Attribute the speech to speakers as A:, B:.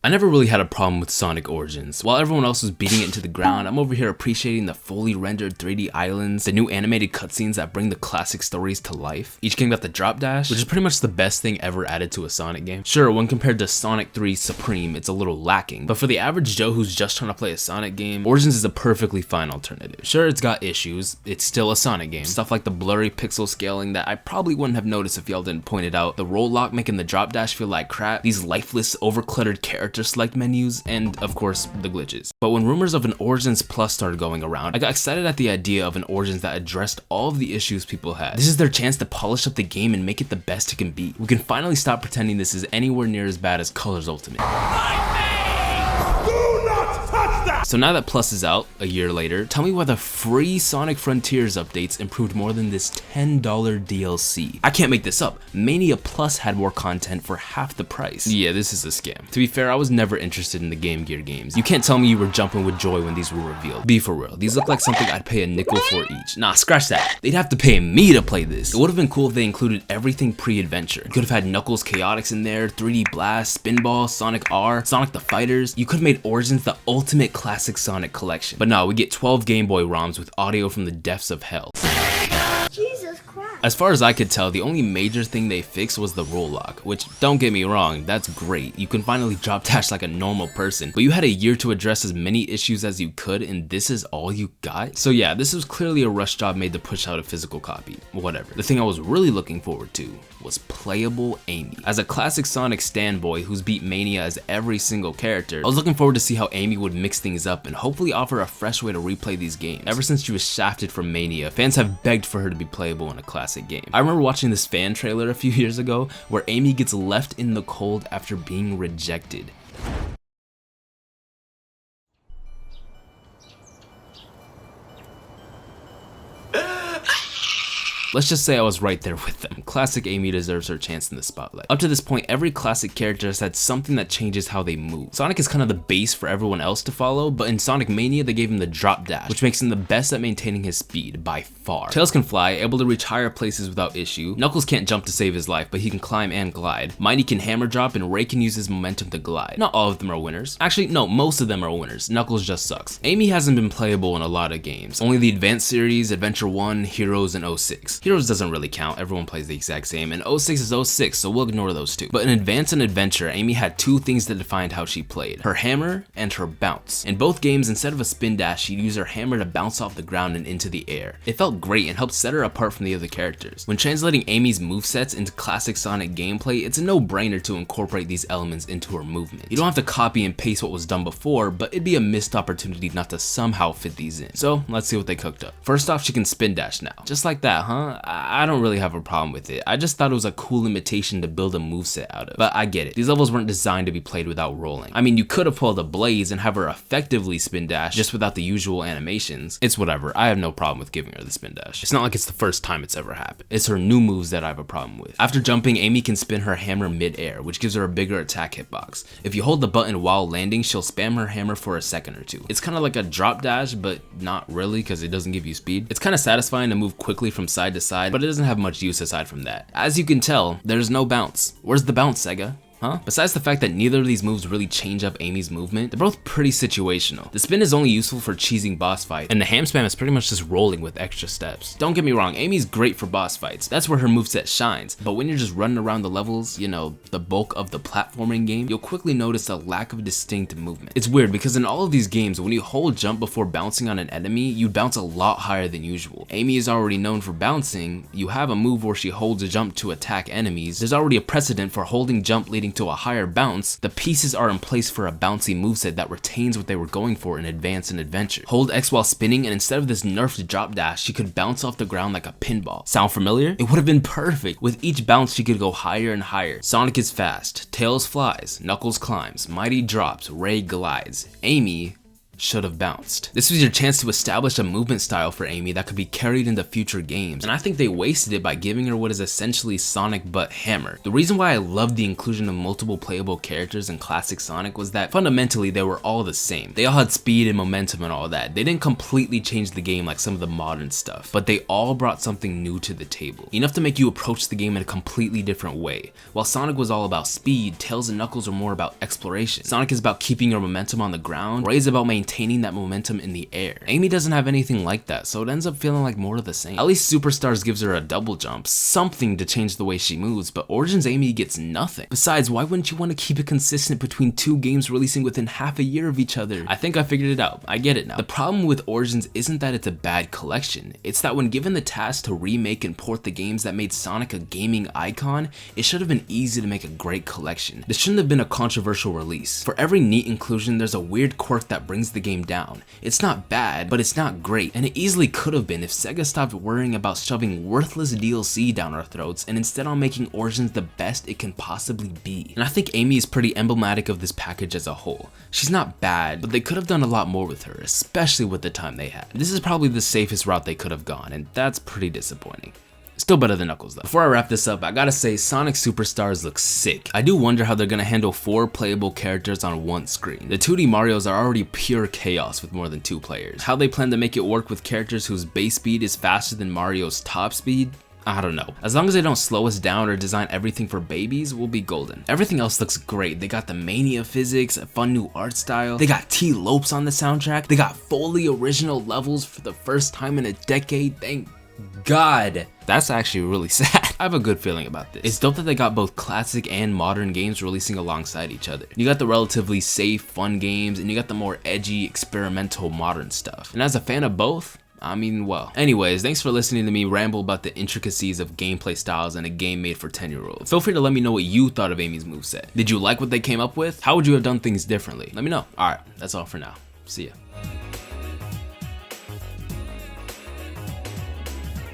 A: I never really had a problem with Sonic Origins. While everyone else was beating it into the ground, I'm over here appreciating the fully rendered 3D islands, the new animated cutscenes that bring the classic stories to life. Each game got the drop dash, which is pretty much the best thing ever added to a Sonic game. Sure, when compared to Sonic 3 Supreme, it's a little lacking, but for the average Joe who's just trying to play a Sonic game, Origins is a perfectly fine alternative. Sure, it's got issues, it's still a Sonic game. Stuff like the blurry pixel scaling that I probably wouldn't have noticed if y'all didn't point it out, the roll lock making the drop dash feel like crap, these lifeless, over-cluttered character select menus, and of course, the glitches. But when rumors of an Origins Plus started going around, I got excited at the idea of an Origins that addressed all of the issues people had. This is their chance to polish up the game and make it the best it can be. We can finally stop pretending this is anywhere near as bad as Colors Ultimate. So now that Plus is out, a year later, tell me why the free Sonic Frontiers updates improved more than this $10 DLC. I can't make this up. Mania Plus had more content for half the price. Yeah, this is a scam. To be fair, I was never interested in the Game Gear games. You can't tell me you were jumping with joy when these were revealed. Be for real, these look like something I'd pay a nickel for each. Nah, scratch that. They'd have to pay me to play this. It would have been cool if they included everything pre-adventure. You could have had Knuckles Chaotix in there, 3D Blast, Spinball, Sonic R, Sonic the Fighters. You could have made Origins the ultimate classic Sonic collection. But no, we get 12 Game Boy ROMs with audio from the depths of hell.
B: Jesus Christ.
A: As far as I could tell, the only major thing they fixed was the roll lock, which, don't get me wrong, that's great. You can finally drop dash like a normal person, but you had a year to address as many issues as you could, and this is all you got? So yeah, this was clearly a rush job made to push out a physical copy. Whatever. The thing I was really looking forward to was playable Amy. As a classic Sonic standboy who's beat Mania as every single character, I was looking forward to see how Amy would mix things up and hopefully offer a fresh way to replay these games. Ever since she was shafted from Mania, fans have begged for her to be playable in a classic game. I remember watching this fan trailer a few years ago where Amy gets left in the cold after being rejected. Let's just say I was right there with them. Classic Amy deserves her chance in the spotlight. Up to this point, every classic character has had something that changes how they move. Sonic is kind of the base for everyone else to follow, but in Sonic Mania, they gave him the drop dash, which makes him the best at maintaining his speed by far. Tails can fly, able to reach higher places without issue. Knuckles can't jump to save his life, but he can climb and glide. Mighty can hammer drop, and Ray can use his momentum to glide. Not all of them are winners. Actually, no, most of them are winners. Knuckles just sucks. Amy hasn't been playable in a lot of games. Only the Advanced series, Adventure 1, Heroes, and 06. Heroes doesn't really count, everyone plays the exact same, and 06 is 06, so we'll ignore those two. But in Advance and Adventure, Amy had two things that defined how she played: her hammer and her bounce. In both games, instead of a spin dash, she'd use her hammer to bounce off the ground and into the air. It felt great and helped set her apart from the other characters. When translating Amy's movesets into classic Sonic gameplay, it's a no-brainer to incorporate these elements into her movement. You don't have to copy and paste what was done before, but it'd be a missed opportunity not to somehow fit these in. So let's see what they cooked up. First off, she can spin dash now. Just like that, huh? I don't really have a problem with it. I just thought it was a cool imitation to build a moveset out of. But I get it. These levels weren't designed to be played without rolling. I mean, you could have pulled a Blaze and have her effectively spin dash just without the usual animations. It's whatever. I have no problem with giving her the spin dash. It's not like it's the first time it's ever happened. It's her new moves that I have a problem with. After jumping, Amy can spin her hammer mid-air, which gives her a bigger attack hitbox. If you hold the button while landing, she'll spam her hammer for a second or two. It's kind of like a drop dash, but not really because it doesn't give you speed. It's kind of satisfying to move quickly from side to side, but it doesn't have much use aside from that. As you can tell, there's no bounce. Where's the bounce, Sega? Huh? Besides the fact that neither of these moves really change up Amy's movement, they're both pretty situational. The spin is only useful for cheesing boss fights, and the ham spam is pretty much just rolling with extra steps. Don't get me wrong, Amy's great for boss fights. That's where her moveset shines, but when you're just running around the levels, you know, the bulk of the platforming game, you'll quickly notice a lack of distinct movement. It's weird because in all of these games, when you hold jump before bouncing on an enemy, you bounce a lot higher than usual. Amy is already known for bouncing. You have a move where she holds a jump to attack enemies. There's already a precedent for holding jump leading to a higher bounce. The pieces are in place for a bouncy moveset that retains what they were going for in Advance and Adventure. Hold X while spinning, and instead of this nerfed drop dash, she could bounce off the ground like a pinball. Sound familiar? It would have been perfect. With each bounce, she could go higher and higher. Sonic is fast, Tails flies, Knuckles climbs, Mighty drops, Ray glides. Amy should have bounced. This was your chance to establish a movement style for Amy that could be carried into future games, and I think they wasted it by giving her what is essentially Sonic but Hammer. The reason why I loved the inclusion of multiple playable characters in classic Sonic was that fundamentally they were all the same. They all had speed and momentum and all that. They didn't completely change the game like some of the modern stuff, but they all brought something new to the table, enough to make you approach the game in a completely different way. While Sonic was all about speed, Tails and Knuckles are more about exploration. Sonic is about keeping your momentum on the ground, Ray is about maintaining that momentum in the air. Amy doesn't have anything like that, so it ends up feeling like more of the same. At least Superstars gives her a double jump, something to change the way she moves, but Origins Amy gets nothing. Besides, why wouldn't you want to keep it consistent between two games releasing within half a year of each other? I think I figured it out. I get it now. The problem with Origins isn't that it's a bad collection, it's that when given the task to remake and port the games that made Sonic a gaming icon, it should have been easy to make a great collection. This shouldn't have been a controversial release. For every neat inclusion, there's a weird quirk that brings the game down. It's not bad, but it's not great, and it easily could have been if Sega stopped worrying about shoving worthless DLC down our throats and instead on making Origins the best it can possibly be. And I think Amy is pretty emblematic of this package as a whole. She's not bad, but they could have done a lot more with her, especially with the time they had. This is probably the safest route they could have gone, and that's pretty disappointing. Still better than Knuckles though. Before I wrap this up, I gotta say Sonic Superstars looks sick. I do wonder how they're gonna handle 4 playable characters on one screen. The 2D Marios are already pure chaos with more than 2 players. How they plan to make it work with characters whose base speed is faster than Mario's top speed? I don't know. As long as they don't slow us down or design everything for babies, we'll be golden. Everything else looks great. They got the Mania physics, a fun new art style. They got T. Lopes on the soundtrack. They got fully original levels for the first time in a decade. Thank God. That's actually really sad. I have a good feeling about this. It's dope that they got both classic and modern games releasing alongside each other. You got the relatively safe, fun games, and you got the more edgy, experimental, modern stuff. And as a fan of both, I mean, well. Anyways, thanks for listening to me ramble about the intricacies of gameplay styles in a game made for 10-year-olds. Feel free to let me know what you thought of Amy's moveset. Did you like what they came up with? How would you have done things differently? Let me know. Alright, that's all for now. See ya.